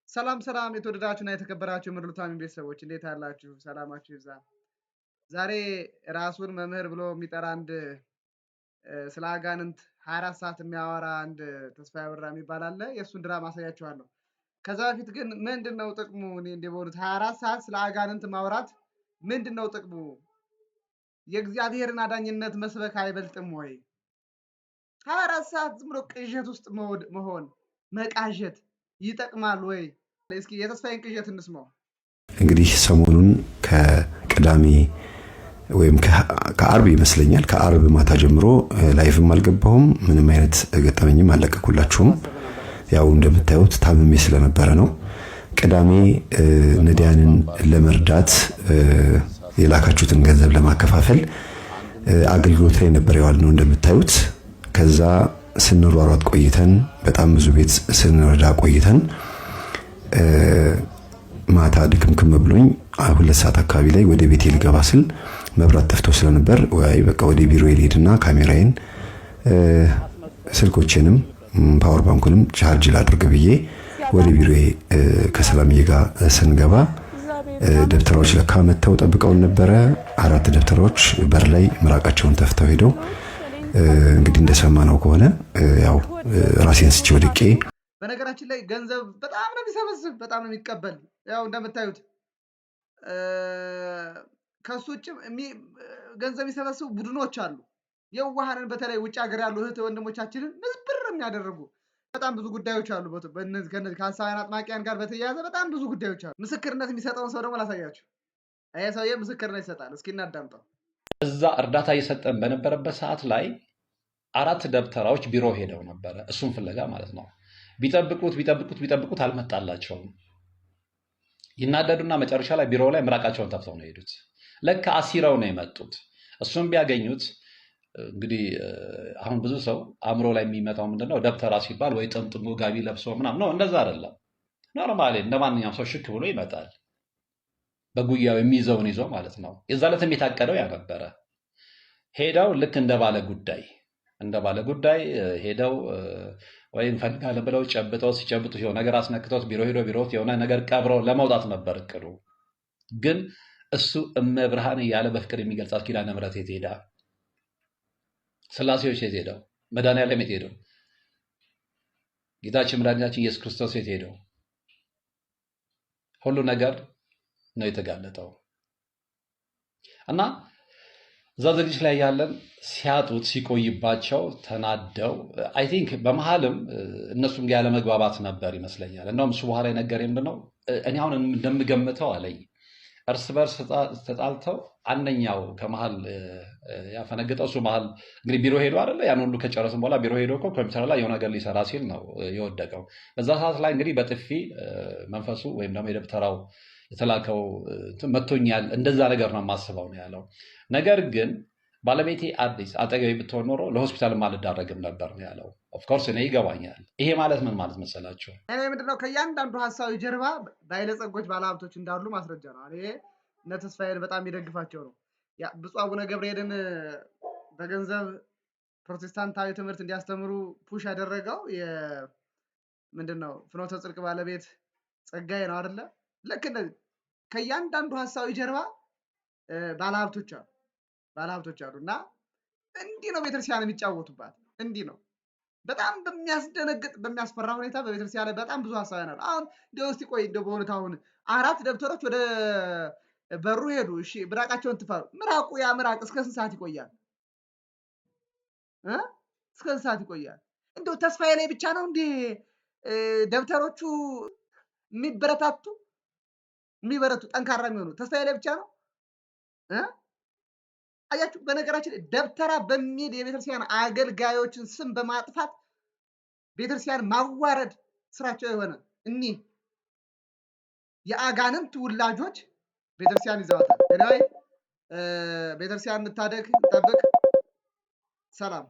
ሰላም ሰላም የተወደዳችሁና የተከበራችሁ ምርሉታሚ ቤተሰቦች እንዴት አላችሁ? ሰላማችሁ ይብዛ። ዛሬ ራሱን መምህር ብሎ የሚጠራ አንድ ስለ አጋንንት 24 ሰዓት የሚያወራ አንድ ተስፋዬ አበራ የሚባል አለ። የእሱን ድራማ አሳያችኋለሁ። ከዛ በፊት ግን ምንድነው ጥቅሙ? እኔ እንደሆኑት 24 ሰዓት ስለ አጋንንት ማውራት ምንድነው ጥቅሙ? የእግዚአብሔርን አዳኝነት መስበክ አይበልጥም ወይ? 24 ሰዓት ዝም ብሎ ቅዠት ውስጥ መሆን መቃዠት ይጠቅማል ወይ? እስኪ የተስፋዬን ቅዠት እንስማው። እንግዲህ ሰሞኑን ከቅዳሜ ወይም ከአርብ ይመስለኛል ከአርብ ማታ ጀምሮ ላይፍም አልገባሁም፣ ምንም አይነት ገጠመኝም አልለቀኩላችሁም። ያው እንደምታዩት ታምሜ ስለነበረ ነው። ቅዳሜ ነዳያንን ለመርዳት የላካችሁትን ገንዘብ ለማከፋፈል አገልግሎት ላይ ነበር የዋልነው እንደምታዩት። ከዛ ስንሯሯጥ ቆይተን በጣም ብዙ ቤት ስንረዳ ቆይተን ማታ ድክምክም ብሎኝ 2 ሰዓት አካባቢ ላይ ወደ ቤቴ ልገባ ስል መብራት ጠፍቶ ስለነበር ወይ በቃ ወደ ቢሮ ልሄድና ካሜራዬን ስልኮቼንም ፓወር ባንኩንም ቻርጅ ላድርግ ብዬ ወደ ቢሮዬ ከሰላምዬ ጋር ስንገባ ደብተራዎች ለካ መተው ጠብቀውን ነበረ። 4 ደብተራዎች በር ላይ ምራቃቸውን ተፍተው ሄደው እንግዲህ እንደሰማነው ከሆነ ያው ራሴን ስቼ ወድቄ። በነገራችን ላይ ገንዘብ በጣም ነው የሚሰበስብ፣ በጣም ነው የሚቀበል። ያው እንደምታዩት ከሱ ውጭ ገንዘብ የሚሰበስቡ ቡድኖች አሉ። የዋሃንን በተለይ ውጭ ሀገር ያሉ እህት ወንድሞቻችንን ምዝብር የሚያደርጉ በጣም ብዙ ጉዳዮች አሉ። በእነዚህ ከሀሳውያን አጥማቂያን ጋር በተያያዘ በጣም ብዙ ጉዳዮች አሉ። ምስክርነት የሚሰጠውን ሰው ደግሞ ላሳያችሁ። ይሄ ሰውዬ ምስክርነት ይሰጣል። እስኪ እናዳምጠው። እዛ እርዳታ እየሰጠን በነበረበት ሰዓት ላይ 4 ደብተራዎች ቢሮ ሄደው ነበረ፣ እሱን ፍለጋ ማለት ነው። ቢጠብቁት አልመጣላቸውም። ይናደዱና መጨረሻ ላይ ቢሮ ላይ ምራቃቸውን ተፍተው ነው የሄዱት። ለካ አሲረው ነው የመጡት። እሱን ቢያገኙት እንግዲህ አሁን ብዙ ሰው አእምሮ ላይ የሚመጣው ምንድነው ደብተራ ሲባል ወይ ጥምጥሞ ጋቢ ለብሶ ምናምን ነው። እንደዛ አይደለም። ኖርማሊ እንደ ማንኛውም ሰው ሽክ ብሎ ይመጣል፣ በጉያው የሚይዘውን ይዞ ማለት ነው። የዛ ዕለትም የታቀደው ያ ነበረ። ሄደው ልክ እንደ ባለ ጉዳይ ሄደው ወይ እንፈልጋለን ብለው ጨብጠው ሲጨብጡ የሆነ ነገር አስነክተውት ቢሮ የሆነ ነገር ቀብረው ለመውጣት ነበር እቅዱ። ግን እሱ እመብርሃን እያለ በፍቅር የሚገልጻት ኪዳነ ምሕረት የት ሄዳ? ስላሴዎች የት ሄደው? መድኃኒዓለም የት ሄደው? ጌታችን መድኃኒታችን ኢየሱስ ክርስቶስ የት ሄደው? ሁሉ ነገር ነው የተጋለጠው እና እዛ ዝግጅት ላይ ያለን ሲያጡት ሲቆይባቸው ተናደው አይ ቲንክ በመሀልም እነሱም ጋር ያለመግባባት ነበር ይመስለኛል። እንደውም እሱ በኋላ ነገር ምንድነው እኔ አሁን እንደምገምተው አለኝ እርስ በርስ ተጣልተው አንደኛው ከመሀል ያፈነገጠው እሱ መሀል እንግዲህ ቢሮ ሄዶ አይደለ ያን ሁሉ ከጨረስን በኋላ ቢሮ ሄዶ እኮ ኮምፒውተር ላይ የሆነ ነገር ሊሰራ ሲል ነው የወደቀው። በዛ ሰዓት ላይ እንግዲህ በጥፊ መንፈሱ ወይም ደግሞ የደብተራው የተላከው መቶኛል፣ እንደዛ ነገር ነው የማስበው ነው ያለው። ነገር ግን ባለቤቴ አዲስ አጠገቤ ብትሆን ኖሮ ለሆስፒታል አልዳረግም ነበር ነው ያለው። ኦፍኮርስ እኔ ይገባኛል። ይሄ ማለት ምን ማለት መሰላችሁ? እኔ ምንድነው ከእያንዳንዱ ሀሳዊ ጀርባ ባለጸጎች ባለሀብቶች እንዳሉ ማስረጃ ነው። እኔ እነ ተስፋዬን በጣም የሚደግፋቸው ነው። ብፁዕ አቡነ ገብርኤልን በገንዘብ ፕሮቴስታንታዊ ትምህርት እንዲያስተምሩ ፑሽ ያደረገው ምንድነው ፍኖተ ጽድቅ ባለቤት ጸጋዬ ነው አይደለ? ልክ እንደዚህ ከእያንዳንዱ ሀሳዊ ጀርባ ባለሀብቶች አሉ እና እንዲህ ነው ቤተክርስቲያን የሚጫወቱባት። እንዲህ ነው በጣም በሚያስደነግጥ በሚያስፈራ ሁኔታ በቤተክርስቲያን ላይ በጣም ብዙ ሀሳውያን አሉ። አሁን እንደው እስቲ ቆይ እንደው በእውነት አሁን 4 ደብተሮች ወደ በሩ ሄዱ። እሺ ምራቃቸውን ትፋሩ። ያ ምራቅ እስከ ስንት ሰዓት ይቆያል? እስከ ስንት ሰዓት ይቆያል? እንደው ተስፋዬ ላይ ብቻ ነው እንዴ ደብተሮቹ የሚበረቱ ጠንካራ የሚሆኑ? ተስፋዬ ላይ ብቻ ነው? አያችሁ፣ በነገራችን ደብተራ በሚል የቤተክርስቲያን አገልጋዮችን ስም በማጥፋት ቤተክርስቲያን ማዋረድ ስራቸው የሆነ እኒህ የአጋንንት ውላጆች ቤተክርስቲያን ይዘዋታል። ቤተክርስቲያን እንታደግ፣ እንጠብቅ። ሰላም